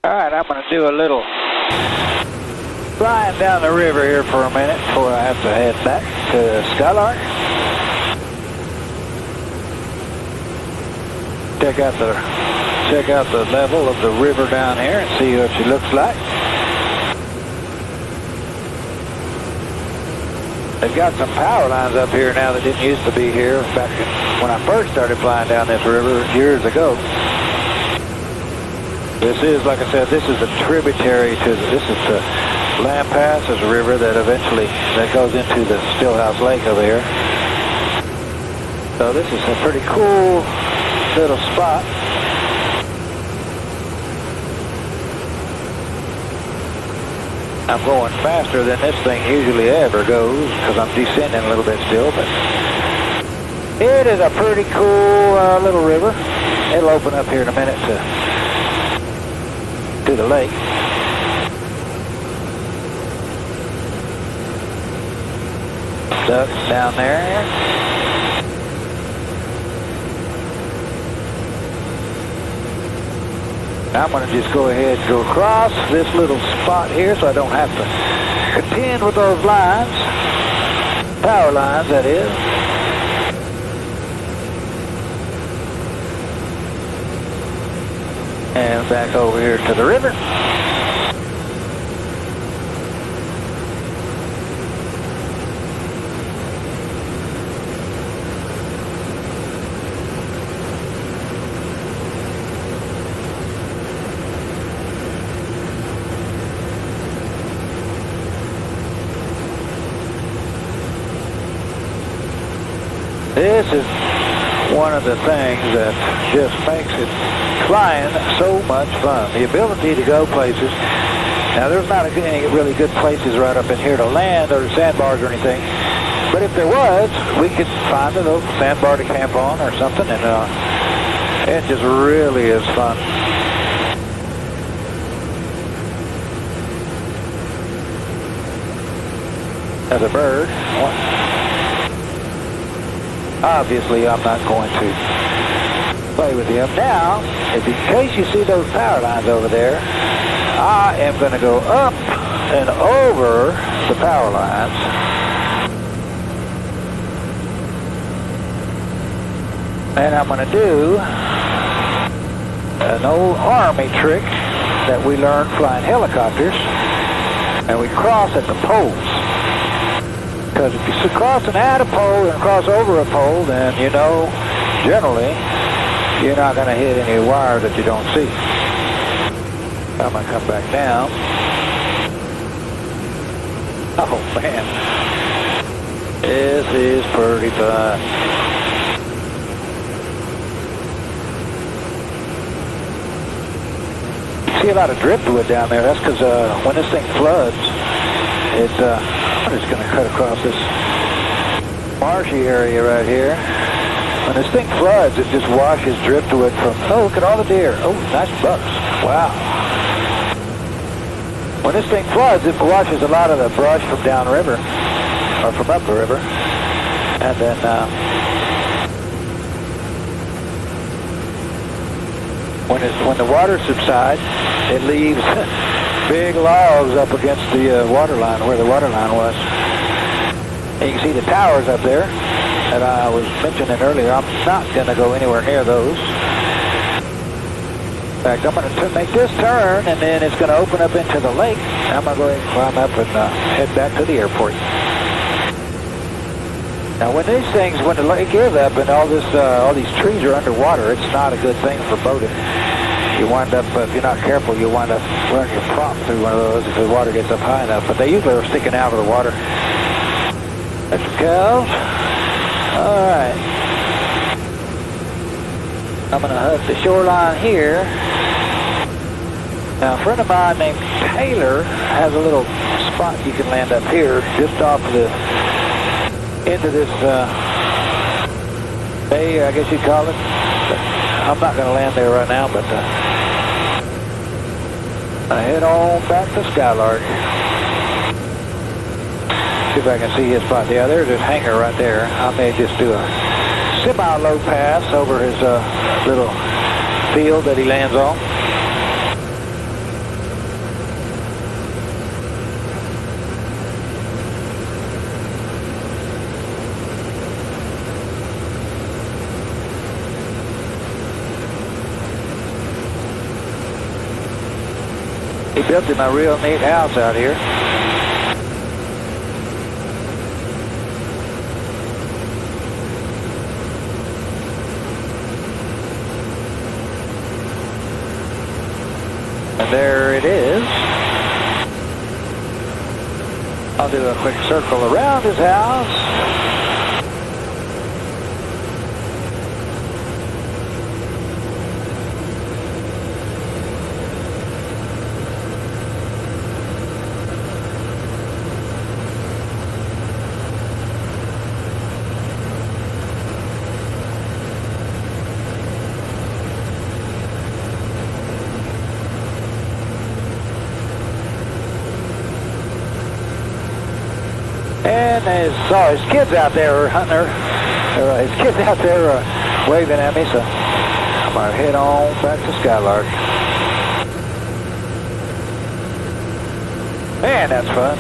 Alright, I'm going to do a little flying down the river here for a minute before I have to head back to Skylark. Check out the level of the river down here and see what she looks like. They've got some power lines up here now that didn't used to be here back when I first started flying down this river years ago. This is, like I said, this is a tributary to, this is the Lampasas River that goes into the Stillhouse Lake over here. So this is a pretty cool little spot. I'm going faster than this thing usually ever goes because I'm descending a little bit still, but it is a pretty cool little river. It'll open up here in a minute to the lake. Ducks down there. I'm going to just go ahead and go across this little spot here so I don't have to contend with those lines. Power lines, that is. And back over here to the river. This is one of the things that just makes it flying so much fun. The ability to go places. Now, there's not any really good places right up in here to land or sandbars or anything. But if there was, we could find a little sandbar to camp on or something. And it just really is fun. As a bird. Obviously, I'm not going to play with him. Now, in case you see those power lines over there, I am going to go up and over the power lines. And I'm going to do an old Army trick that we learned flying helicopters. And we cross at the poles. Because if you cross and add a pole and cross over a pole, then you know, generally, you're not going to hit any wire that you don't see. I'm going to come back down. Oh, man. This is pretty fun. You see a lot of driftwood down there. That's because when this thing floods, I'm just going to cut across this marshy area right here. When this thing floods, it just washes driftwood from... Oh, look at all the deer. Oh, nice bucks. Wow. When this thing floods, it washes a lot of the brush from downriver, or from up the river. And then... when the water subsides, it leaves... big logs up against the water line, where the water line was. And you can see the towers up there that I was mentioning earlier. I'm not going to go anywhere near those. In fact, I'm going to make this turn, and then it's going to open up into the lake. I'm going to go ahead and climb up and head back to the airport. Now, when the lake is up and all these trees are underwater, it's not a good thing for boating. You wind up, if you're not careful, you'll wind up running your prop through one of those if the water gets up high enough. But they usually are sticking out of the water. That's the cows. All right. I'm going to hug the shoreline here. Now, a friend of mine named Taylor has a little spot you can land up here, just off the end of this bay, I guess you'd call it. But I'm not going to land there right now, but I head on back to Skylark. See if I can see his spot. Yeah, there's his hangar right there. I may just do a semi-low pass over his little field that he lands on. He built him a real neat house out here. And there it is. I'll do a quick circle around his house. And I saw his kids out there hunting his kids out there waving at me, so I'm going to head on back to Skylark. Man, that's fun.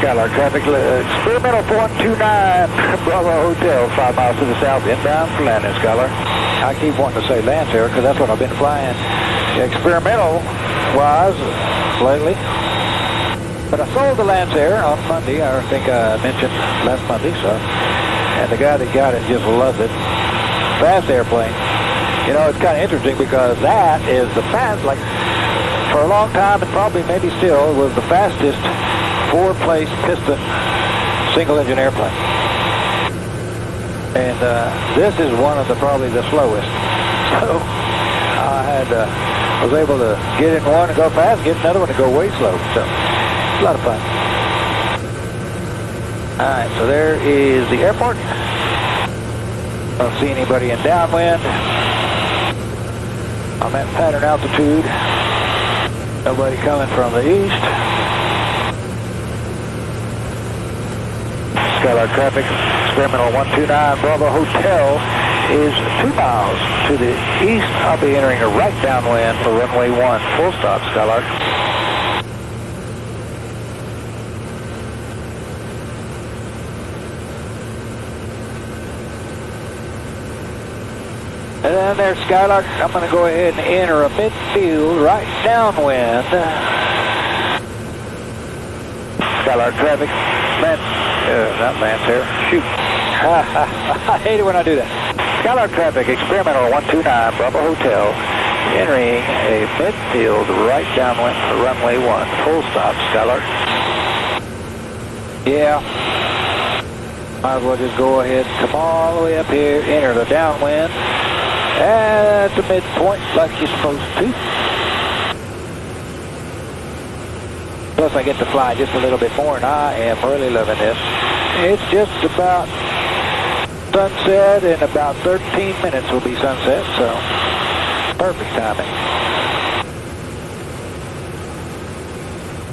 Skylark traffic, experimental 429 Bravo Hotel, 5 miles to the south, inbound for landing, Skylark. I keep wanting to say Lancer because that's what I've been flying experimental-wise lately. But I sold the Lancer on Monday, I think I mentioned last Monday, so. And the guy that got it just loves it. Fast airplane. You know, it's kind of interesting because that is the fast, like, for a long time, and probably maybe still, was the fastest four-place piston single-engine airplane. And this is one of probably the slowest. So I was able to get in one and go fast, get another one to go way slow. So it's a lot of fun. All right, so there is the airport. Don't see anybody in downwind. I'm at pattern altitude. Nobody coming from the east. Skylark traffic, experimental 129 Bravo Hotel is 2 miles to the east. I'll be entering a right downwind for runway 1, full stop, Skylark. And then there's Skylark. I'm going to go ahead and enter a midfield right downwind. Skylark traffic, not Lancer, shoot. I hate it when I do that. Skylark traffic, experimental 129 Bravo Hotel, entering a midfield right downwind for runway 1, full stop, Skylark. Yeah, might as well just go ahead and come all the way up here, enter the downwind, at the midpoint like you're supposed to. Plus I get to fly just a little bit more, and I am really loving this. It's just about sunset. In about 13 minutes will be sunset, so perfect timing.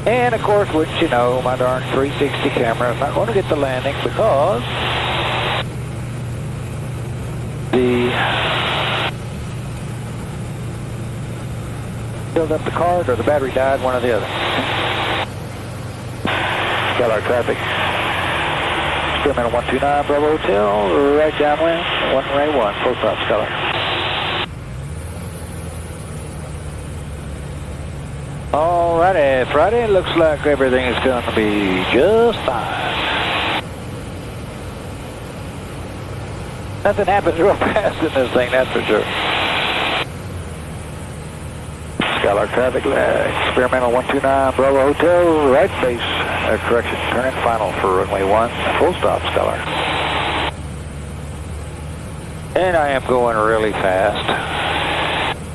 And of course, wouldn't you know, my darn 360 camera is not going to get the landing because filled up the card or the battery died, one or the other. Skylark traffic, experimental 129 Bravo Hotel, right downwind, runway 1, full stop, Skylark. Alrighty, Friday, looks like everything is going to be just fine. Nothing happens real fast in this thing, that's for sure. Skylark traffic, experimental 129 Bravo Hotel, right base, correction, turn in final for runway 1, full stop, Skylark. And I am going really fast,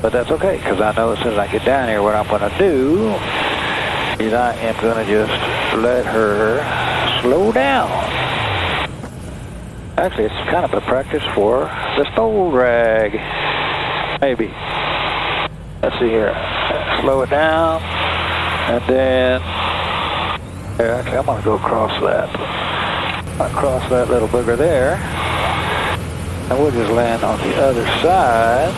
but that's okay, because I know as soon as I get down here, what I'm going to do is I am going to just let her slow down. Actually, it's kind of a practice for the stole drag, maybe. Let's see here. Slow it down, and then actually I'm going to go across that little booger there, and we'll just land on the other side.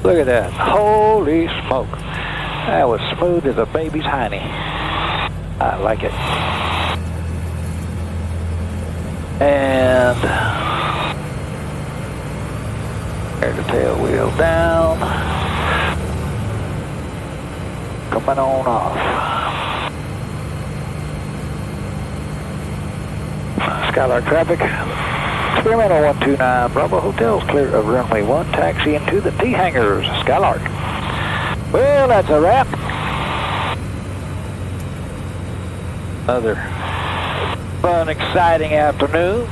Look at that. Holy smoke. That was smooth as a baby's hiney. I like it. And there's the tail wheel down. Coming on off. Skylark traffic. Experimental 129 Bravo Hotel's clear of runway 1, taxi into the T-hangars, Skylark. Well, that's a wrap. Another fun, exciting afternoon.